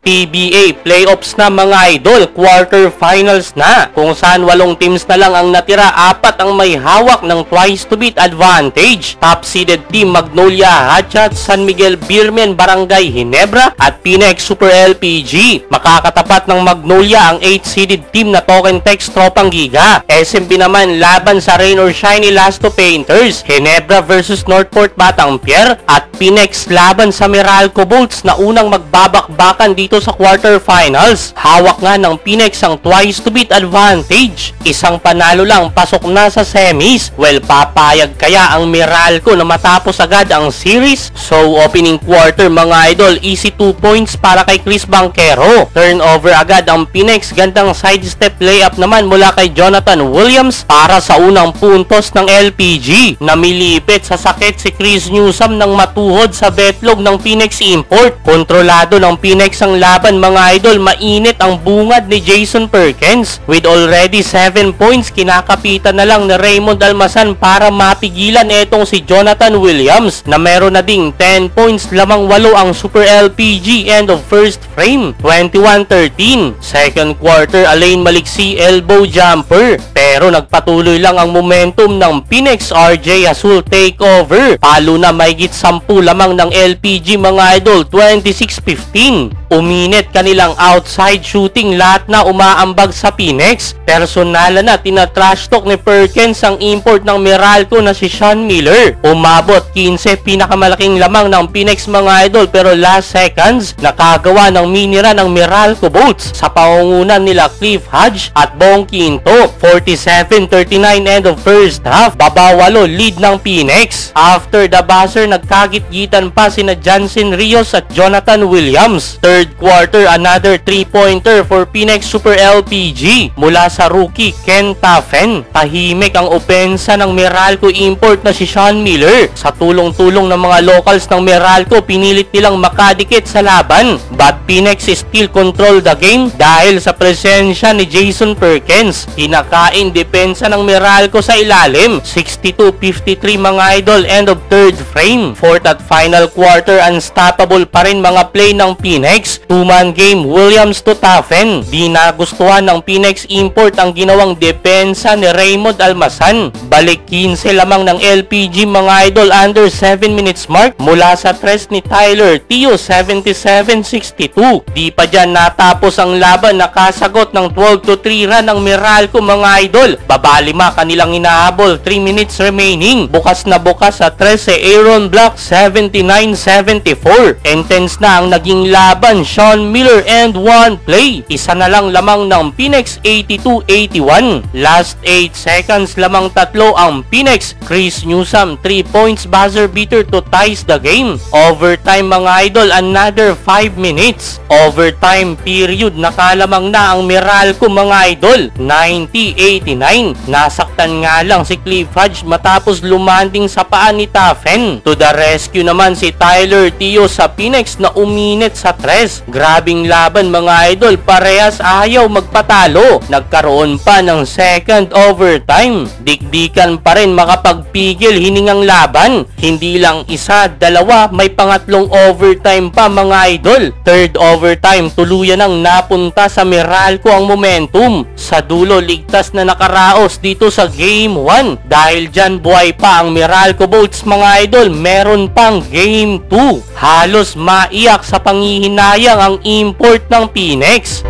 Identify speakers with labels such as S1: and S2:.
S1: PBA playoffs na mga idol, quarterfinals na, kung saan 8 teams na lang ang natira, 4 ang may hawak ng twice to beat advantage. Top seeded team Magnolia Hatchet, San Miguel Beermen, Barangay Ginebra at Pinex Super LPG. Makakatapat ng Magnolia ang 8 seeded team na Token Tex Tropang Giga. SMB naman laban sa Rain or Shiny Lasto Painters, Ginebra versus Northport Batang Pier at Pinex laban sa Meralco Bolts na unang magbabakbakan dito sa quarterfinals. Hawak nga ng Pinex ang twice to beat advantage. Isang panalo lang pasok na sa semis. Well, papayag kaya ang Meralco na matapos agad ang series? So, opening quarter mga idol, easy 2 points para kay Chris Banquero. Turnover agad ang Pinex, gandang sidestep layup naman mula kay Jonathan Williams para sa unang puntos ng LPG. Namilipit sa sakit si Chris Newsom nang matuhod sa betlog ng Pinex Import. Kontrolado ng Pinex ang laban mga idol, mainit ang bungad ni Jason Perkins. With already 7 points, kinakapitan na lang ni Raymond Almasan para mapigilan etong si Jonathan Williams na meron na ding 10 points, lamang 8 ang Super LPG. End of first frame, 21-13. Second quarter, Alain Maliksi elbow jumper, pero nagpatuloy lang ang momentum ng Pinex. RJ Azul takeover, palo na mahigit 10 lamang ng LPG mga idol, 26-15. Uminit kanilang outside shooting, lahat na umaambag sa Pinex. Personalan na tinatrash talk ni Perkins ang import ng Meralco na si Sean Miller. Umabot 15 pinakamalaking lamang ng Pinex mga idol, pero last seconds nakagawa ng minira ng Meralco Bolts sa pangungunan nila Cliff Hodge at Bong Quinto. 47-39 end of first half, babawalo lead ng Pinex. After the buzzer, nagkagit-gitan pa sina Jansen Rios at Jonathan Williams. Third quarter, another 3-pointer for Pinex Super LPG mula sa rookie Ken Taffen. Tahimik ang opensa ng Meralco import na si Sean Miller. Sa tulong-tulong ng mga locals ng Meralco, pinilit nilang makadikit sa laban, but Pinex still control the game dahil sa presensya ni Jason Perkins. Kinakain depensa ng Meralco sa ilalim, 62-53 mga idol. End of third frame. Fourth at final quarter, unstoppable pa rin mga play ng Pinex. 2-man game, Williams to Taffen. Di nagustuhan ng Pinex import ang ginawang depensa ni Raymond Almasan. Balik 15 lamang ng LPG mga idol, under 7 minutes mark mula sa tres ni Tyler Tio, 77-62. Di pa dyan natapos ang laban, nakasagot ng 12-3 run ng Meralco mga idol. Babalima kanilang inahabol, 3 minutes remaining. Bukas na bukas sa tres si Aaron Black, 79-74. Intense na ang naging laban, Sean Miller and 1 play. Isa na lang lamang ng Pinex, 82-81. Last 8 seconds lamang tatlo ang Pinex. Chris Newsom 3 points buzzer beater to ties the game. Overtime mga idol, another 5 minutes. Overtime period, nakalamang na ang Meralco mga idol, 90-89. Nasaktan nga lang si Cliff Hodge matapos lumanding sa paa ni Taffen. To the rescue naman si Tyler Tio sa Pinex na uminit sa tres. Grabing laban mga idol, parehas ayaw magpatalo. Nagkaroon pa ng second overtime. Dikdikan pa rin makapagpigil hiningang laban. Hindi lang isa, dalawa, may pangatlong overtime pa mga idol. Third overtime, tuluyan ang napunta sa Meralco ang momentum. Sa dulo, ligtas na nakaraos dito sa game 1. Dahil dyan buhay pa ang Meralco Bolts mga idol, meron pang game 2. Halos maiyak sa pangihinayang ang import ng Pinex.